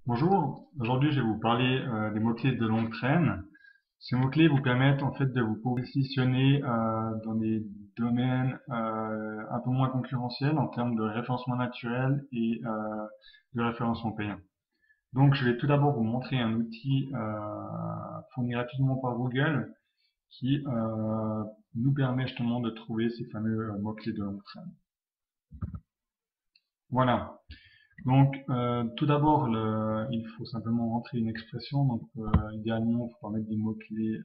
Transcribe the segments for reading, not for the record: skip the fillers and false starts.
Bonjour, aujourd'hui je vais vous parler des mots-clés de longue traîne. Ces mots-clés vous permettent en fait de vous positionner dans des domaines un peu moins concurrentiels en termes de référencement naturel et de référencement payant. Donc je vais tout d'abord vous montrer un outil fourni gratuitement par Google qui nous permet justement de trouver ces fameux mots-clés de longue traîne. Voilà. Donc, tout d'abord, il faut simplement rentrer une expression. Donc, idéalement, il ne faut pas mettre des mots-clés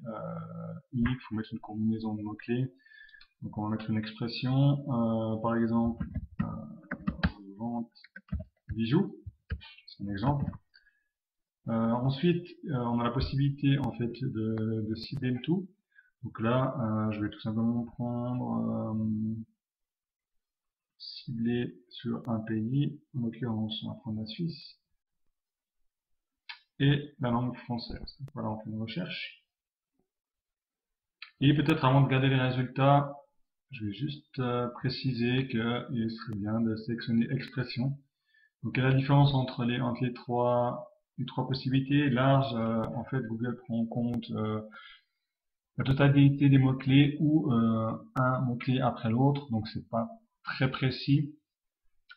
uniques, il faut mettre une combinaison de mots-clés. Donc, on va mettre une expression, par exemple, vente bijoux, c'est un exemple. Ensuite, on a la possibilité en fait de cibler le tout. Donc là, je vais tout simplement prendre cibler sur un pays, en l'occurrence, on va prendre la Suisse. Et la langue française. Voilà, on fait une recherche. Et peut-être avant de regarder les résultats, je vais juste préciser qu'il serait bien de sélectionner expression. Donc, quelle est la différence entre les trois possibilités larges? En fait, Google prend en compte la totalité des mots-clés ou un mot-clé après l'autre. Donc, c'est pas très précis.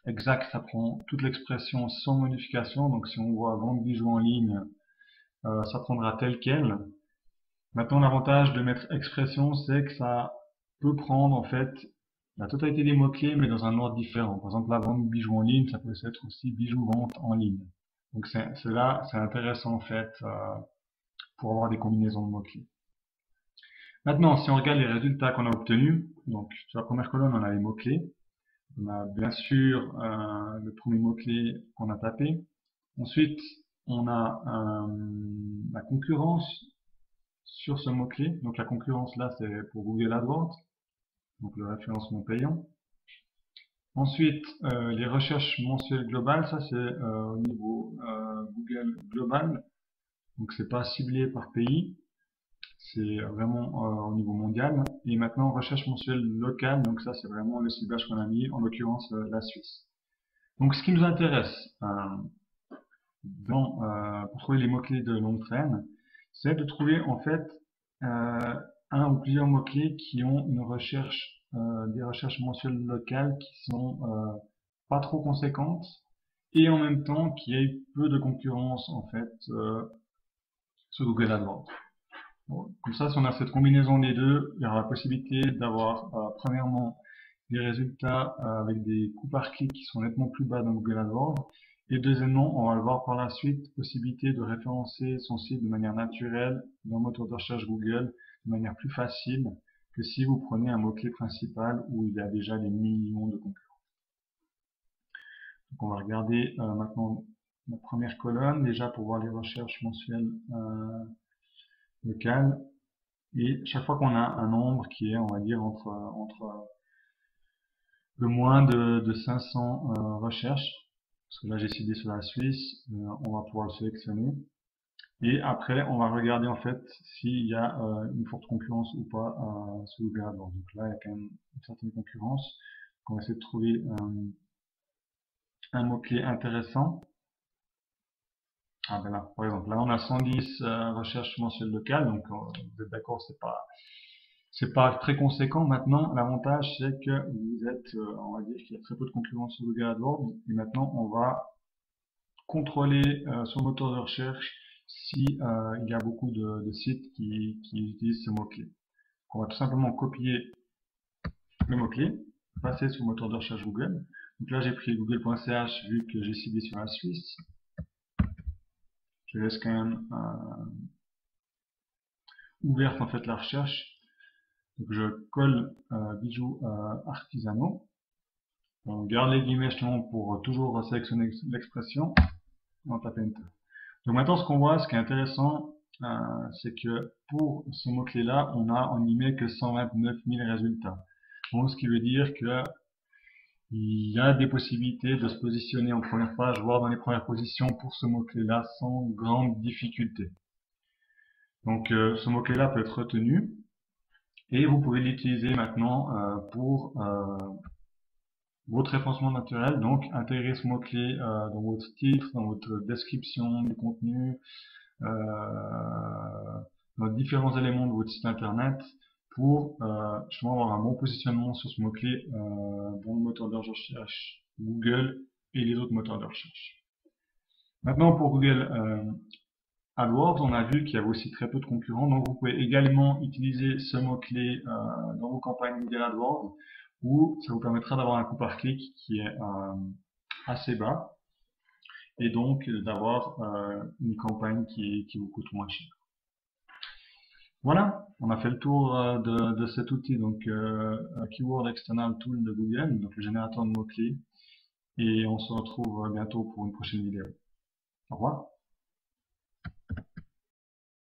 Exact, ça prend toute l'expression sans modification. Donc, si on voit vente bijoux en ligne, ça prendra tel quel. Maintenant, l'avantage de mettre expression, c'est que ça peut prendre en fait la totalité des mots-clés, mais dans un ordre différent. Par exemple, la vente bijoux en ligne, ça peut être aussi bijoux vente en ligne. Donc c'est intéressant en fait pour avoir des combinaisons de mots-clés. Maintenant, si on regarde les résultats qu'on a obtenus, donc sur la première colonne, on a les mots-clés. On a bien sûr le premier mot-clé qu'on a tapé. Ensuite, on a la concurrence sur ce mot-clé. Donc la concurrence là, c'est pour Google AdWords, donc le référencement payant. Ensuite, les recherches mensuelles globales, ça c'est au niveau Google global. Donc c'est pas ciblé par pays, c'est vraiment au niveau mondial. Et maintenant, recherche mensuelle locale, donc ça c'est vraiment le ciblage qu'on a mis, en l'occurrence la Suisse. Donc ce qui nous intéresse pour trouver les mots-clés de longue traîne, c'est de trouver en fait un ou plusieurs mots-clés qui ont une recherche, des recherches mensuelles locales qui sont pas trop conséquentes et en même temps qui ait peu de concurrence en fait sur Google AdWords. Bon, comme ça, si on a cette combinaison des deux, il y aura la possibilité d'avoir premièrement des résultats avec des coûts par clic qui sont nettement plus bas dans Google AdWords. Et deuxièmement, on va le voir par la suite, possibilité de référencer son site de manière naturelle dans le moteur de recherche Google, de manière plus facile que si vous prenez un mot-clé principal où il y a déjà des millions de concurrents. Donc on va regarder maintenant la première colonne, déjà pour voir les recherches mensuelles locales. Et chaque fois qu'on a un nombre qui est, on va dire, entre le moins de 500 recherches, parce que là j'ai ciblé sur la Suisse, on va pouvoir le sélectionner. Et après, on va regarder en fait s'il y a une forte concurrence ou pas sur Google AdWords. Donc là, il y a quand même une certaine concurrence. Donc on va essayer de trouver un mot-clé intéressant. Ah ben là, par exemple, là on a 110 recherches mensuelles locales, donc vous êtes d'accord, c'est pas très conséquent. Maintenant, l'avantage, c'est que vous êtes, on va dire qu'il y a très peu de concurrence sur Google AdWords. Et maintenant, on va contrôler son moteur de recherche si il y a beaucoup de sites qui utilisent ce mot-clé. On va tout simplement copier le mot-clé, passer sur le moteur de recherche Google. Donc là, j'ai pris google.ch vu que j'ai ciblé sur la Suisse. Je laisse quand même ouverte en fait la recherche. Donc je colle bijoux artisanaux. On garde les guillemets justement pour toujours sélectionner l'expression. On tape Enter. Donc maintenant, ce qu'on voit, ce qui est intéressant, c'est que pour ce mot-clé là, on n'y met que 129 000 résultats. Donc, ce qui veut dire que il y a des possibilités de se positionner en première page, voire dans les premières positions pour ce mot-clé là sans grande difficulté. Donc ce mot-clé là peut être retenu et vous pouvez l'utiliser maintenant pour votre référencement naturel, donc intégrer ce mot-clé dans votre titre, dans votre description du contenu, dans différents éléments de votre site internet pour justement avoir un bon positionnement sur ce mot-clé dans le moteur de recherche Google et les autres moteurs de recherche. Maintenant pour Google AdWords, on a vu qu'il y avait aussi très peu de concurrents, donc vous pouvez également utiliser ce mot-clé dans vos campagnes Google AdWords où ça vous permettra d'avoir un coût par clic qui est assez bas et donc d'avoir une campagne qui vous coûte moins cher. Voilà, on a fait le tour de cet outil, donc Keyword External Tool de Google, donc le générateur de mots-clés, et on se retrouve bientôt pour une prochaine vidéo. Au revoir.